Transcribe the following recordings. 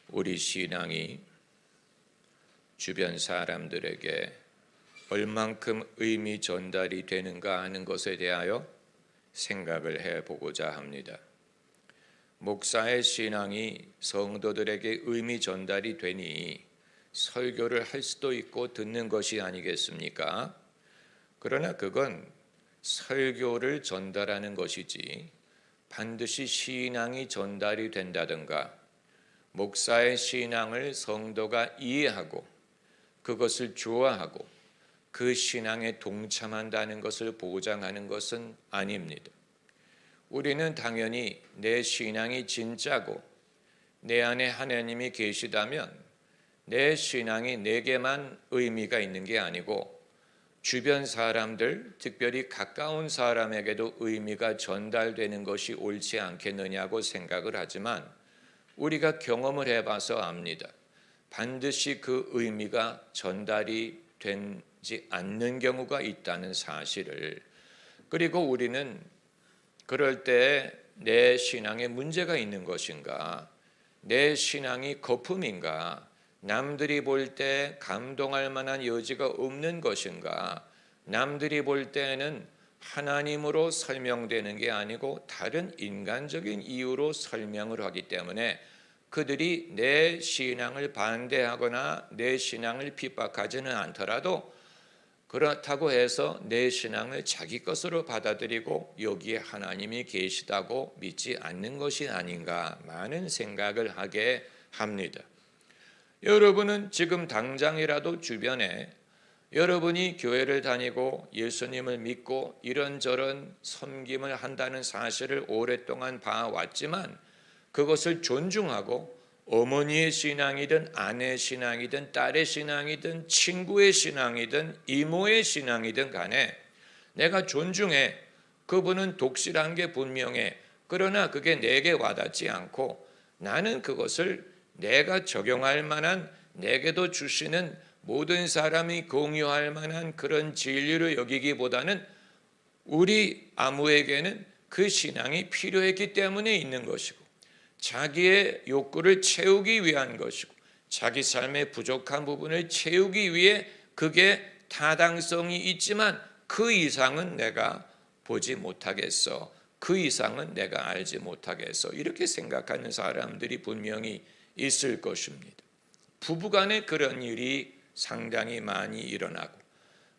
우리 신앙이 주변 사람들에게 얼만큼 의미 전달이 되는가 하는 것에 대하여 생각을 해보고자 합니다. 목사의 신앙이 성도들에게 의미 전달이 되니 설교를 할 수도 있고 듣는 것이 아니겠습니까? 그러나 그건 설교를 전달하는 것이지 반드시 신앙이 전달이 된다든가 목사의 신앙을 성도가 이해하고 그것을 좋아하고 그 신앙에 동참한다는 것을 보장하는 것은 아닙니다. 우리는 당연히 내 신앙이 진짜고 내 안에 하나님이 계시다면 내 신앙이 내게만 의미가 있는 게 아니고 주변 사람들, 특별히 가까운 사람에게도 의미가 전달되는 것이 옳지 않겠느냐고 생각을 하지만 우리가 경험을 해봐서 압니다. 반드시 그 의미가 전달이 되지 않는 경우가 있다는 사실을. 그리고 우리는 그럴 때 내 신앙에 문제가 있는 것인가, 내 신앙이 거품인가, 남들이 볼 때 감동할 만한 여지가 없는 것인가, 남들이 볼 때는 하나님으로 설명되는 게 아니고 다른 인간적인 이유로 설명을 하기 때문에 그들이 내 신앙을 반대하거나 내 신앙을 핍박하지는 않더라도 그렇다고 해서 내 신앙을 자기 것으로 받아들이고 여기에 하나님이 계시다고 믿지 않는 것이 아닌가 많은 생각을 하게 합니다. 여러분은 지금 당장이라도 주변에 여러분이 교회를 다니고 예수님을 믿고 이런저런 섬김을 한다는 사실을 오랫동안 봐왔지만 그것을 존중하고 어머니의 신앙이든 아내의 신앙이든 딸의 신앙이든 친구의 신앙이든 이모의 신앙이든 간에 내가 존중해. 그분은 독실한 게 분명해. 그러나 그게 내게 와닿지 않고 나는 그것을 내가 적용할 만한 내게도 주시는 모든 사람이 공유할 만한 그런 진리로 여기기보다는 우리 아무에게는 그 신앙이 필요했기 때문에 있는 것이고 자기의 욕구를 채우기 위한 것이고 자기 삶의 부족한 부분을 채우기 위해 그게 타당성이 있지만 그 이상은 내가 보지 못하겠어. 그 이상은 내가 알지 못하겠어. 이렇게 생각하는 사람들이 분명히 있을 것입니다. 부부간에 그런 일이 상당히 많이 일어나고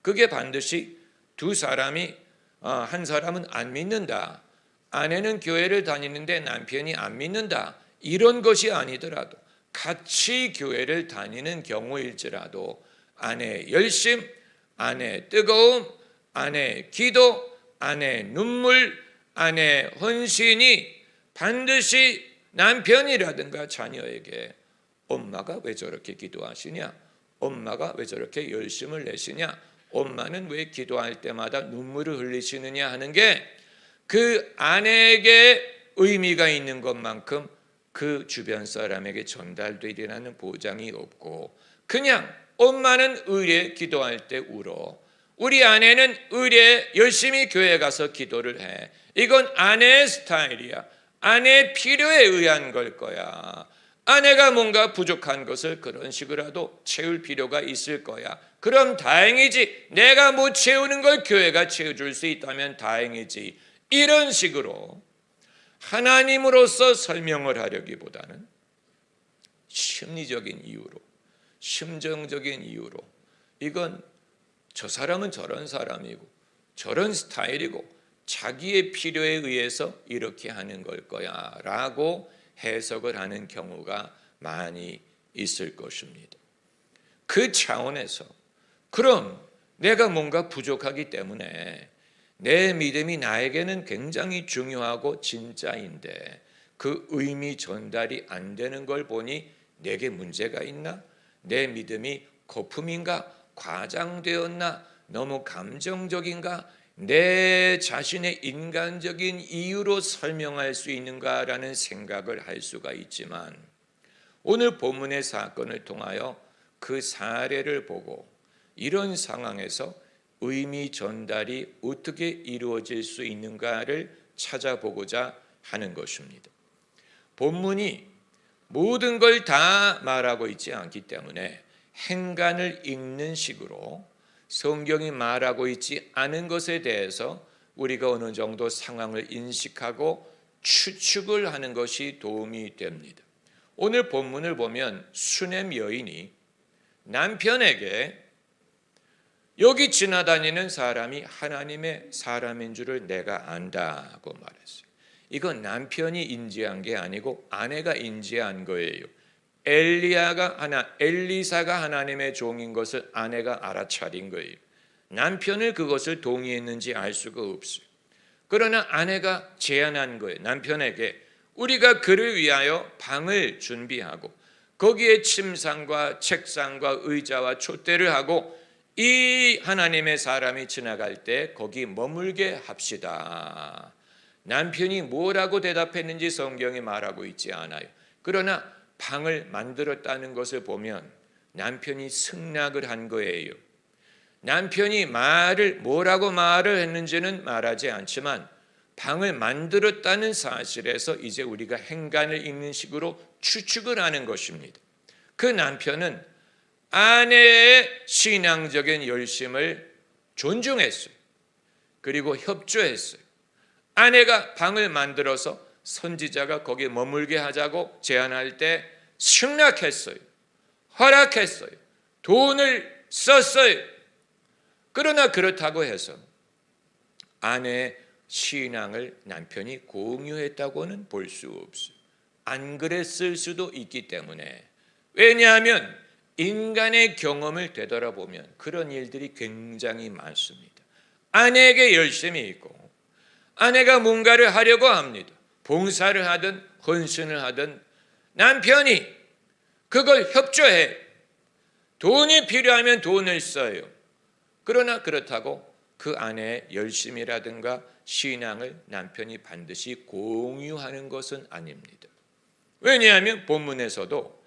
그게 반드시 두 사람이 한 사람은 안 믿는다. 아내는 교회를 다니는데 남편이 안 믿는다. 이런 것이 아니더라도 같이 교회를 다니는 경우일지라도 아내의 열심, 아내의 뜨거움, 아내의 기도, 아내의 눈물, 아내의 헌신이 반드시 남편이라든가 자녀에게 엄마가 왜 저렇게 기도하시냐? 엄마가 왜 저렇게 열심을 내시냐? 엄마는 왜 기도할 때마다 눈물을 흘리시느냐 하는 게 그 아내에게 의미가 있는 것만큼 그 주변 사람에게 전달되리라는 보장이 없고 그냥 엄마는 의례 기도할 때 울어. 우리 아내는 의례 열심히 교회 가서 기도를 해. 이건 아내의 스타일이야. 아내의 필요에 의한 걸 거야. 아내가 뭔가 부족한 것을 그런 식으로라도 채울 필요가 있을 거야. 그럼 다행이지. 내가 못 채우는 걸 교회가 채워줄 수 있다면 다행이지. 이런 식으로 하나님으로서 설명을 하려기보다는 심리적인 이유로, 심정적인 이유로 이건 저 사람은 저런 사람이고 저런 스타일이고 자기의 필요에 의해서 이렇게 하는 걸 거야 라고 해석을 하는 경우가 많이 있을 것입니다. 그 차원에서 그럼 내가 뭔가 부족하기 때문에 내 믿음이 나에게는 굉장히 중요하고 진짜인데 그 의미 전달이 안 되는 걸 보니 내게 문제가 있나? 내 믿음이 거품인가? 과장되었나? 너무 감정적인가? 내 자신의 인간적인 이유로 설명할 수 있는가라는 생각을 할 수가 있지만 오늘 본문의 사건을 통하여 그 사례를 보고 이런 상황에서 의미 전달이 어떻게 이루어질 수 있는가를 찾아보고자 하는 것입니다. 본문이 모든 걸 다 말하고 있지 않기 때문에 행간을 읽는 식으로 성경이 말하고 있지 않은 것에 대해서 우리가 어느 정도 상황을 인식하고 추측을 하는 것이 도움이 됩니다. 오늘 본문을 보면 수넴 여인이 남편에게 여기 지나다니는 사람이 하나님의 사람인 줄을 내가 안다고 말했어요. 이건 남편이 인지한 게 아니고 아내가 인지한 거예요. 엘리사가 하나님의 종인 것을 아내가 알아차린 거예요. 남편을 그것을 동의했는지 알 수가 없어요. 그러나 아내가 제안한 거예요. 남편에게 우리가 그를 위하여 방을 준비하고 거기에 침상과 책상과 의자와 촛대를 하고 이 하나님의 사람이 지나갈 때 거기 머물게 합시다. 남편이 뭐라고 대답했는지 성경이 말하고 있지 않아요. 그러나 방을 만들었다는 것을 보면 남편이 승낙을 한 거예요. 남편이 뭐라고 말을 했는지는 말하지 않지만 방을 만들었다는 사실에서 이제 우리가 행간을 읽는 식으로 추측을 하는 것입니다. 그 남편은 아내의 신앙적인 열심을 존중했어요. 그리고 협조했어요. 아내가 방을 만들어서 선지자가 거기에 머물게 하자고 제안할 때 승낙했어요. 허락했어요. 돈을 썼어요. 그러나 그렇다고 해서 아내의 신앙을 남편이 공유했다고는 볼 수 없어요. 안 그랬을 수도 있기 때문에. 왜냐하면 인간의 경험을 되돌아보면 그런 일들이 굉장히 많습니다. 아내에게 열심이 있고 아내가 뭔가를 하려고 합니다. 봉사를 하든 헌신을 하든 남편이 그걸 협조해. 돈이 필요하면 돈을 써요. 그러나 그렇다고 그 아내의 열심이라든가 신앙을 남편이 반드시 공유하는 것은 아닙니다. 왜냐하면 본문에서도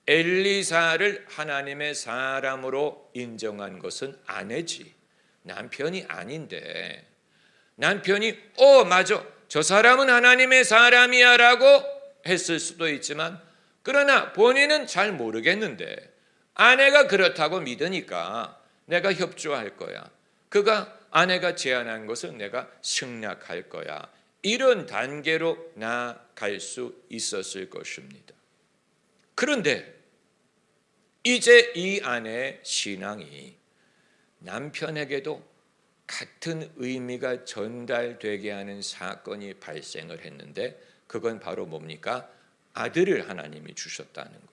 엘리사를 하나님의 사람으로 인정한 것은 아내지 남편이 아닌데, 남편이 맞아 저 사람은 하나님의 사람이야 라고 했을 수도 있지만, 그러나 본인은 잘 모르겠는데 아내가 그렇다고 믿으니까 내가 협조할 거야. 아내가 제안한 것을 내가 승낙할 거야. 이런 단계로 나아갈 수 있었을 것입니다. 그런데 이제 이 아내의 신앙이 남편에게도 같은 의미가 전달되게 하는 사건이 발생을 했는데, 그건 바로 뭡니까? 아들을 하나님이 주셨다는 것.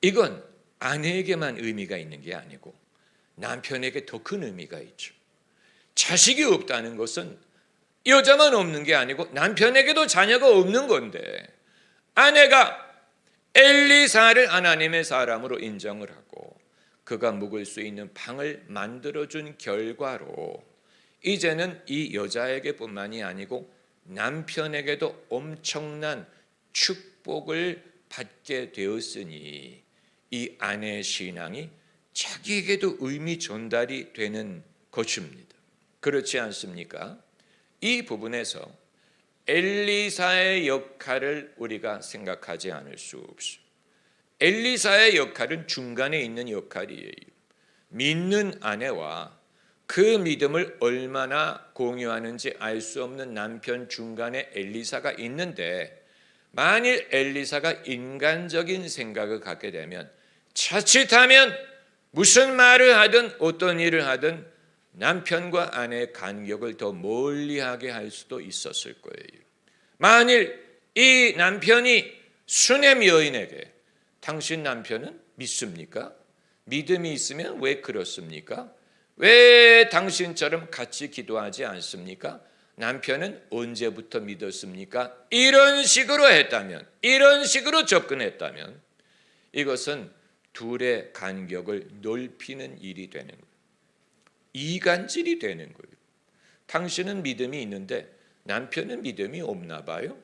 이건 아내에게만 의미가 있는 게 아니고 남편에게 더 큰 의미가 있죠. 자식이 없다는 것은 여자만 없는 게 아니고 남편에게도 자녀가 없는 건데, 아내가 엘리사를 하나님의 사람으로 인정을 하고 그가 묵을 수 있는 방을 만들어준 결과로 이제는 이 여자에게 뿐만이 아니고 남편에게도 엄청난 축복을 받게 되었으니 이 아내의 신앙이 자기에게도 의미 전달이 되는 것입니다. 그렇지 않습니까? 이 부분에서 엘리사의 역할을 우리가 생각하지 않을 수 없어요. 엘리사의 역할은 중간에 있는 역할이에요. 믿는 아내와 그 믿음을 얼마나 공유하는지 알 수 없는 남편 중간에 엘리사가 있는데, 만일 엘리사가 인간적인 생각을 갖게 되면 자칫하면 무슨 말을 하든 어떤 일을 하든 남편과 아내의 간격을 더 멀리하게 할 수도 있었을 거예요. 만일 이 남편이 수넴 여인에게 당신 남편은 믿습니까? 믿음이 있으면 왜 그렇습니까? 왜 당신처럼 같이 기도하지 않습니까? 남편은 언제부터 믿었습니까? 이런 식으로 했다면, 이런 식으로 접근했다면 이것은 둘의 간격을 넓히는 일이 되는 거예요. 이간질이 되는 거예요. 당신은 믿음이 있는데 남편은 믿음이 없나 봐요.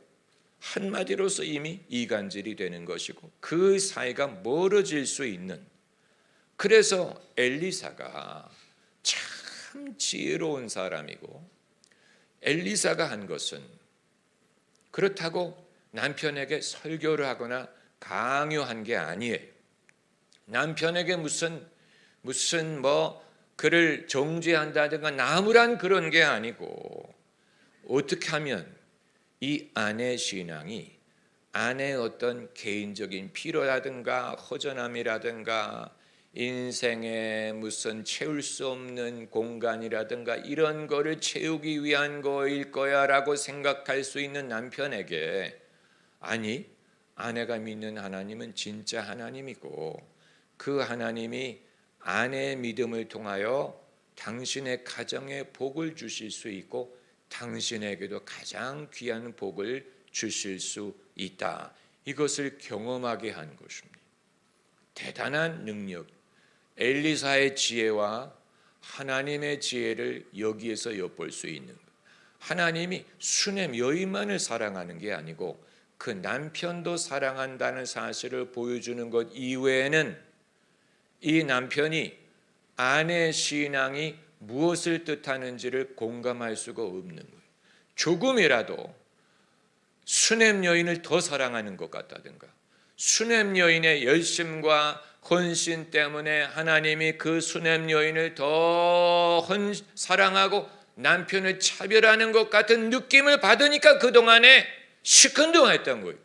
한마디로서 이미 이간질이 되는 것이고 그 사이가 멀어질 수 있는, 그래서 엘리사가 참 지혜로운 사람이고, 엘리사가 한 것은 그렇다고 남편에게 설교를 하거나 강요한 게 아니에요. 남편에게 무슨 그를 정죄한다든가 나무란 그런 게 아니고, 어떻게 하면 이 아내 신앙이 아내의 어떤 개인적인 필요라든가 허전함이라든가 인생에 무슨 채울 수 없는 공간이라든가 이런 거를 채우기 위한 거일 거야 라고 생각할 수 있는 남편에게, 아니, 아내가 믿는 하나님은 진짜 하나님이고 그 하나님이 아내의 믿음을 통하여 당신의 가정에 복을 주실 수 있고 당신에게도 가장 귀한 복을 주실 수 있다. 이것을 경험하게 한 것입니다. 대단한 능력, 엘리사의 지혜와 하나님의 지혜를 여기에서 엿볼 수 있는 것. 하나님이 수냄 여인만을 사랑하는 게 아니고 그 남편도 사랑한다는 사실을 보여주는 것 이외에는 이 남편이 아내의 신앙이 무엇을 뜻하는지를 공감할 수가 없는 거예요. 조금이라도 수냄 여인을 더 사랑하는 것 같다든가, 수냄 여인의 열심과 헌신 때문에 하나님이 그 수냄 여인을 더 사랑하고 남편을 차별하는 것 같은 느낌을 받으니까 그동안에 시큰둥했던 거예요.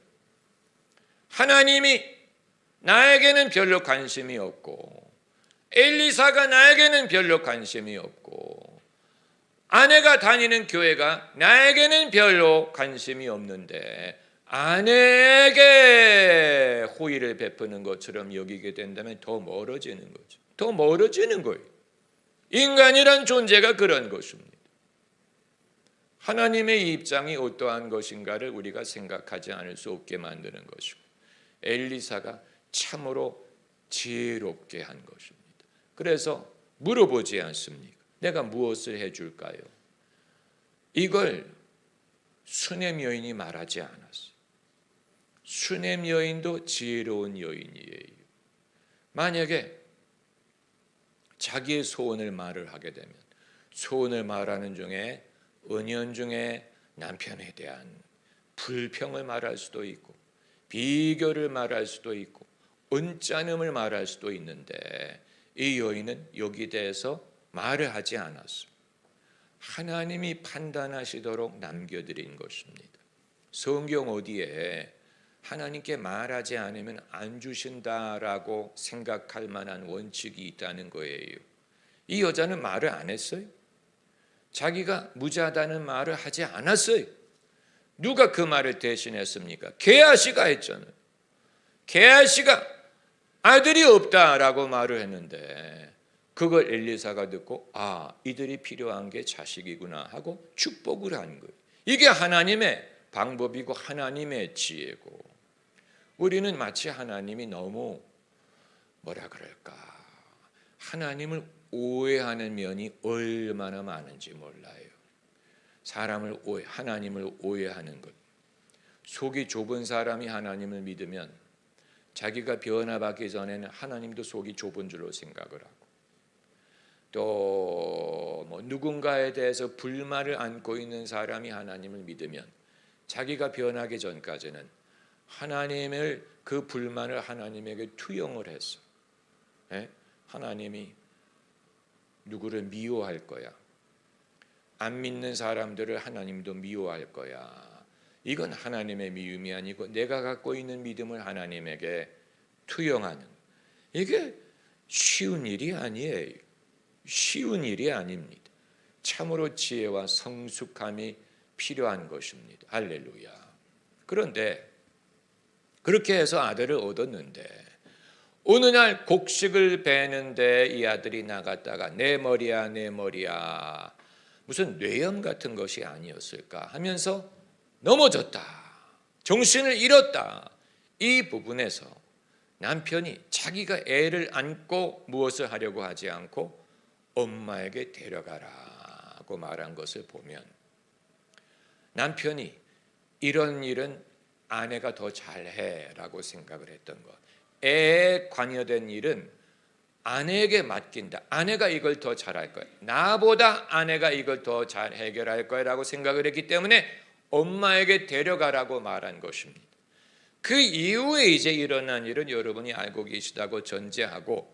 하나님이 나에게는 별로 관심이 없고 엘리사가 나에게는 별로 관심이 없고 아내가 다니는 교회가 나에게는 별로 관심이 없는데 아내에게 호의를 베푸는 것처럼 여기게 된다면 더 멀어지는 거죠. 더 멀어지는 거예요. 인간이란 존재가 그런 것입니다. 하나님의 입장이 어떠한 것인가를 우리가 생각하지 않을 수 없게 만드는 것이고, 엘리사가 참으로 지혜롭게 한 것입니다. 그래서 물어보지 않습니까? 내가 무엇을 해줄까요? 이걸 수냄 여인이 말하지 않았어요. 수냄 여인도 지혜로운 여인이에요. 만약에 자기의 소원을 말을 하게 되면 소원을 말하는 중에 은연중에 남편에 대한 불평을 말할 수도 있고 비교를 말할 수도 있고 언짢음을 말할 수도 있는데 이 여인은 여기 대해서 말을 하지 않았습니다. 하나님이 판단하시도록 남겨드린 것입니다. 성경 어디에 하나님께 말하지 않으면 안 주신다라고 생각할 만한 원칙이 있다는 거예요. 이 여자는 말을 안 했어요. 자기가 무자다는 말을 하지 않았어요. 누가 그 말을 대신했습니까? 게하시가 했잖아요. 게하시가 아들이 없다라고 말을 했는데 그걸 엘리사가 듣고 이들이 필요한 게 자식이구나 하고 축복을 한 거예요. 이게 하나님의 방법이고 하나님의 지혜고, 우리는 마치 하나님이 너무 하나님을 오해하는 면이 얼마나 많은지 몰라요. 하나님을 오해하는 것. 속이 좁은 사람이 하나님을 믿으면 자기가 변화받기 전에는 하나님도 속이 좁은 줄로 생각을 하고, 또 누군가에 대해서 불만을 안고 있는 사람이 하나님을 믿으면 자기가 변하기 전까지는 하나님을 그 불만을 하나님에게 투영을 했어. 하나님이 누구를 미워할 거야. 안 믿는 사람들을 하나님도 미워할 거야. 이건 하나님의 미움이 아니고 내가 갖고 있는 믿음을 하나님에게 투영하는, 이게 쉬운 일이 아니에요. 쉬운 일이 아닙니다. 참으로 지혜와 성숙함이 필요한 것입니다. 할렐루야. 그런데 그렇게 해서 아들을 얻었는데 어느 날 곡식을 베는데 이 아들이 나갔다가 내 머리야 내 머리야, 무슨 뇌염 같은 것이 아니었을까 하면서 넘어졌다, 정신을 잃었다. 이 부분에서 남편이 자기가 애를 안고 무엇을 하려고 하지 않고 엄마에게 데려가라고 말한 것을 보면 남편이 이런 일은 아내가 더 잘해라고 생각을 했던 것, 애에 관여된 일은 아내에게 맡긴다, 아내가 이걸 더 잘할 거야, 나보다 아내가 이걸 더 잘 해결할 거야라고 생각을 했기 때문에 엄마에게 데려가라고 말한 것입니다. 그 이후에 이제 일어난 일은 여러분이 알고 계시다고 전제하고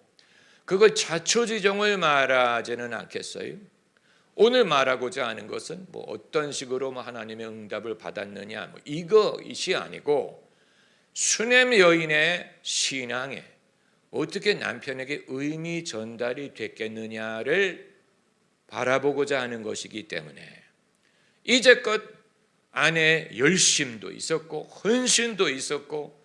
그걸 자초지종을 말하지는 않겠어요? 오늘 말하고자 하는 것은 뭐 어떤 식으로 하나님의 응답을 받았느냐 뭐 이것이 아니고 수냄 여인의 신앙에 어떻게 남편에게 의미 전달이 됐겠느냐를 바라보고자 하는 것이기 때문에 이제껏 아내의 열심도 있었고 헌신도 있었고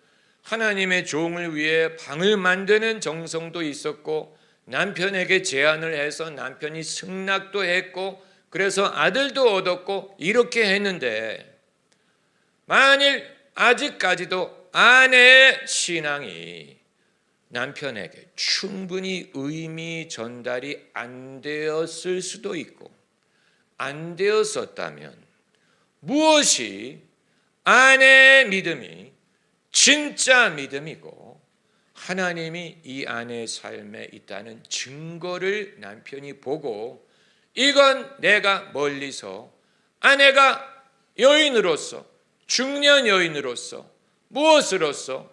하나님의 종을 위해 방을 만드는 정성도 있었고 남편에게 제안을 해서 남편이 승낙도 했고 그래서 아들도 얻었고 이렇게 했는데 만일 아직까지도 아내의 신앙이 남편에게 충분히 의미 전달이 안 되었을 수도 있고 안 되었었다면 무엇이 아내의 믿음이 진짜 믿음이고 하나님이 이 아내의 삶에 있다는 증거를 남편이 보고 이건 내가 멀리서 아내가 여인으로서 중년 여인으로서 무엇으로서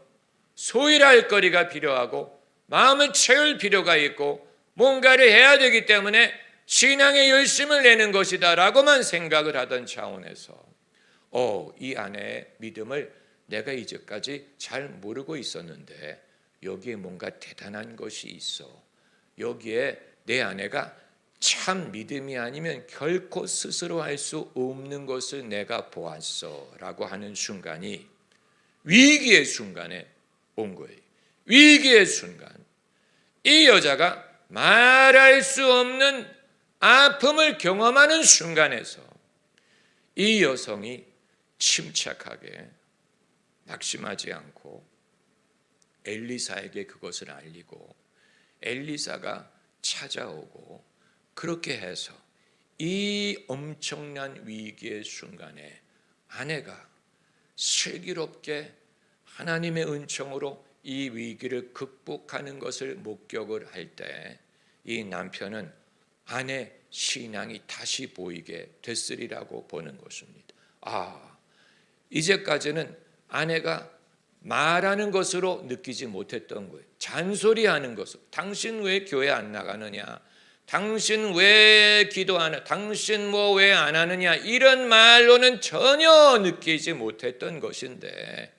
소일할 거리가 필요하고 마음을 채울 필요가 있고 뭔가를 해야 되기 때문에 신앙의 열심을 내는 것이다 라고만 생각을 하던 차원에서 이 아내의 믿음을 내가 이제까지 잘 모르고 있었는데 여기에 뭔가 대단한 것이 있어. 여기에 내 아내가 참 믿음이 아니면 결코 스스로 할 수 없는 것을 내가 보았어 라고 하는 순간이 위기의 순간에 온 거예요. 위기의 순간 이 여자가 말할 수 없는 아픔을 경험하는 순간에서 이 여성이 침착하게 낙심하지 않고 엘리사에게 그것을 알리고 엘리사가 찾아오고 그렇게 해서 이 엄청난 위기의 순간에 아내가 슬기롭게 하나님의 은총으로 이 위기를 극복하는 것을 목격을 할 때 이 남편은 아내 신앙이 다시 보이게 됐으리라고 보는 것입니다. 이제까지는 아내가 말하는 것으로 느끼지 못했던 거예요. 잔소리하는 것으로. 당신 왜 교회 안 나가느냐? 당신 왜 기도 안 해? 당신 뭐 왜 안 하느냐? 이런 말로는 전혀 느끼지 못했던 것인데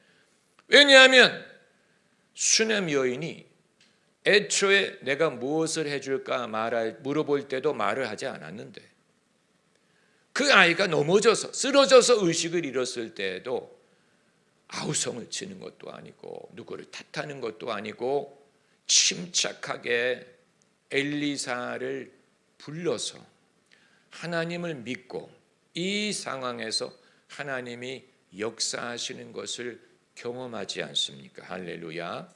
왜냐하면 수냄 여인이 애초에 내가 무엇을 해줄까 물어볼 때도 말을 하지 않았는데 그 아이가 넘어져서 쓰러져서 의식을 잃었을 때에도 아우성을 치는 것도 아니고 누구를 탓하는 것도 아니고 침착하게 엘리사를 불러서 하나님을 믿고 이 상황에서 하나님이 역사하시는 것을 경험하지 않습니까? 할렐루야.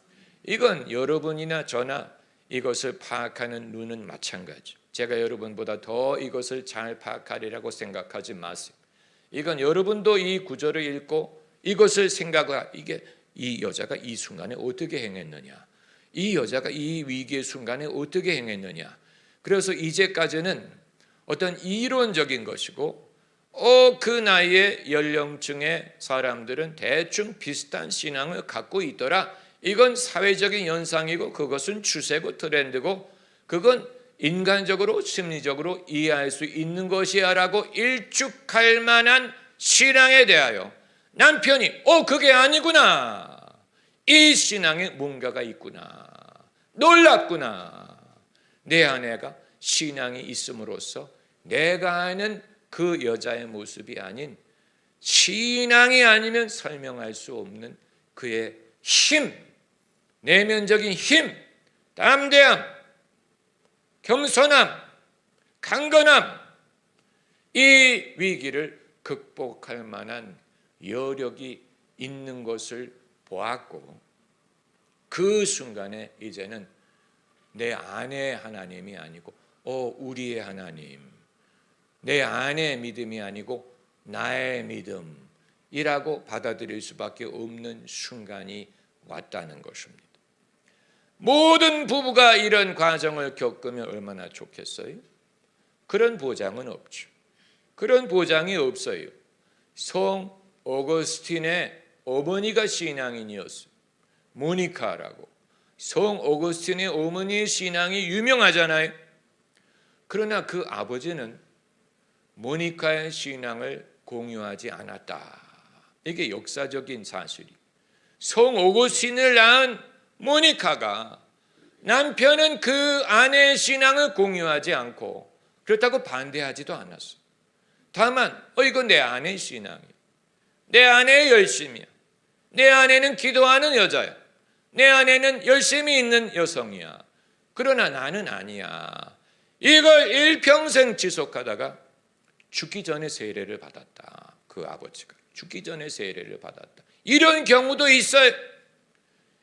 이건 여러분이나 저나 이것을 파악하는 눈은 마찬가지. 제가 여러분보다 더 이것을 잘 파악하리라고 생각하지 마세요. 이건 여러분도 이 구절을 읽고 이것을 생각하 이게 이 여자가 이 순간에 어떻게 행했느냐, 이 여자가 이 위기의 순간에 어떻게 행했느냐. 그래서 이제까지는 어떤 이론적인 것이고 그 나이의 연령층의 사람들은 대충 비슷한 신앙을 갖고 있더라. 이건 사회적인 현상이고 그것은 추세고 트렌드고 그건 인간적으로 심리적으로 이해할 수 있는 것이야 라고 일축할 만한 신앙에 대하여 남편이 그게 아니구나, 이 신앙에 뭔가가 있구나, 놀랍구나, 내 아내가 신앙이 있음으로써 내가 아는 그 여자의 모습이 아닌 신앙이 아니면 설명할 수 없는 그의 힘, 내면적인 힘, 담대함, 겸손함, 강건함, 이 위기를 극복할 만한 여력이 있는 것을 보았고 그 순간에 이제는 내 아내의 하나님이 아니고 우리의 하나님, 내 아내의 믿음이 아니고 나의 믿음이라고 받아들일 수밖에 없는 순간이 왔다는 것입니다. 모든 부부가 이런 과정을 겪으면 얼마나 좋겠어요? 그런 보장은 없죠. 그런 보장이 없어요. 성 어거스틴의 어머니가 신앙인이었어요. 모니카라고. 성 오거스틴의 어머니의 신앙이 유명하잖아요. 그러나 그 아버지는 모니카의 신앙을 공유하지 않았다. 이게 역사적인 사실이. 성 오거스틴을 낳은 모니카가 남편은 그 아내의 신앙을 공유하지 않고 그렇다고 반대하지도 않았어요. 다만 이건 내 아내의 신앙이야. 내 아내의 열심이야. 내 아내는 기도하는 여자야. 내 아내는 열심히 있는 여성이야. 그러나 나는 아니야. 이걸 일평생 지속하다가 죽기 전에 세례를 받았다. 그 아버지가 죽기 전에 세례를 받았다. 이런 경우도 있어요.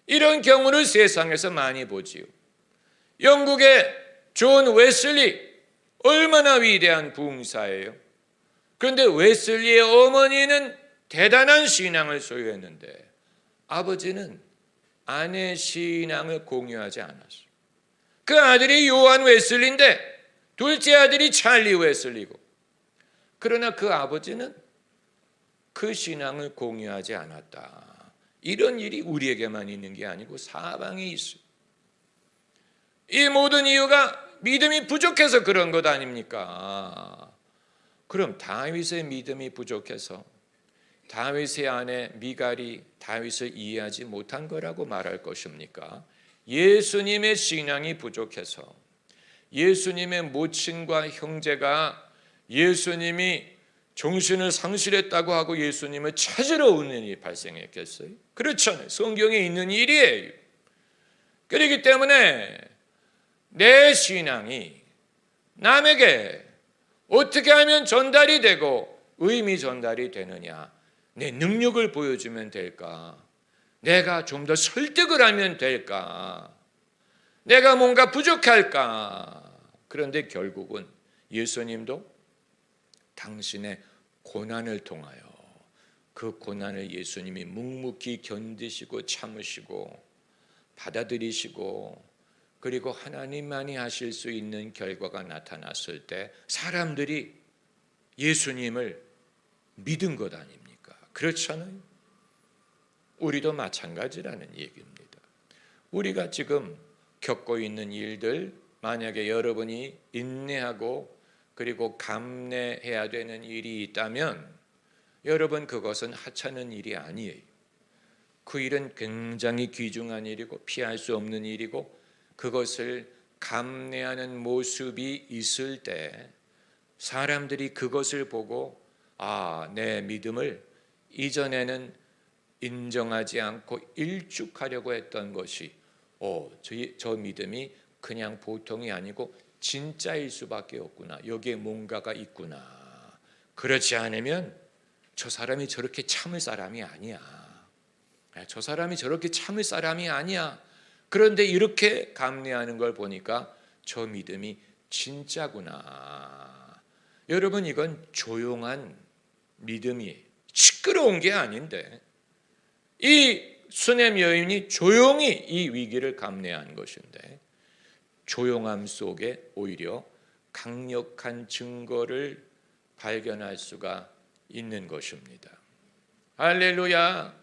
이런 경우를 세상에서 많이 보지요. 영국의 존 웨슬리 얼마나 위대한 부흥사예요. 그런데 웨슬리의 어머니는 대단한 신앙을 소유했는데 아버지는 아내의 신앙을 공유하지 않았어요. 그 아들이 요한 웨슬리인데 둘째 아들이 찰리 웨슬리고, 그러나 그 아버지는 그 신앙을 공유하지 않았다. 이런 일이 우리에게만 있는 게 아니고 사방에 있어요. 이 모든 이유가 믿음이 부족해서 그런 것 아닙니까? 그럼 다윗의 믿음이 부족해서 다윗의 아내 미갈이 다윗을 이해하지 못한 거라고 말할 것입니까? 예수님의 신앙이 부족해서 예수님의 모친과 형제가 예수님이 정신을 상실했다고 하고 예수님을 찾으러 오는 일이 발생했겠어요? 그렇잖아요. 성경에 있는 일이에요. 그렇기 때문에 내 신앙이 남에게 어떻게 하면 전달이 되고 의미 전달이 되느냐? 내 능력을 보여주면 될까? 내가 좀 더 설득을 하면 될까? 내가 뭔가 부족할까? 그런데 결국은 예수님도 당신의 고난을 통하여 그 고난을 예수님이 묵묵히 견디시고 참으시고 받아들이시고 그리고 하나님만이 하실 수 있는 결과가 나타났을 때 사람들이 예수님을 믿은 것 아닙니까? 그렇잖아요. 우리도 마찬가지라는 얘기입니다. 우리가 지금 겪고 있는 일들, 만약에 여러분이 인내하고 그리고 감내해야 되는 일이 있다면 여러분 그것은 하찮은 일이 아니에요. 그 일은 굉장히 귀중한 일이고 피할 수 없는 일이고 그것을 감내하는 모습이 있을 때 사람들이 그것을 보고 내 믿음을 이전에는 인정하지 않고 일축하려고 했던 것이 저 믿음이 그냥 보통이 아니고 진짜일 수밖에 없구나. 여기에 뭔가가 있구나. 그렇지 않으면 저 사람이 저렇게 참을 사람이 아니야. 저 사람이 저렇게 참을 사람이 아니야. 그런데 이렇게 감내하는 걸 보니까 저 믿음이 진짜구나. 여러분 이건 조용한 믿음이에요. 시끄러운 게 아닌데 이 수넴 여인이 조용히 이 위기를 감내한 것인데 조용함 속에 오히려 강력한 증거를 발견할 수가 있는 것입니다. 할렐루야.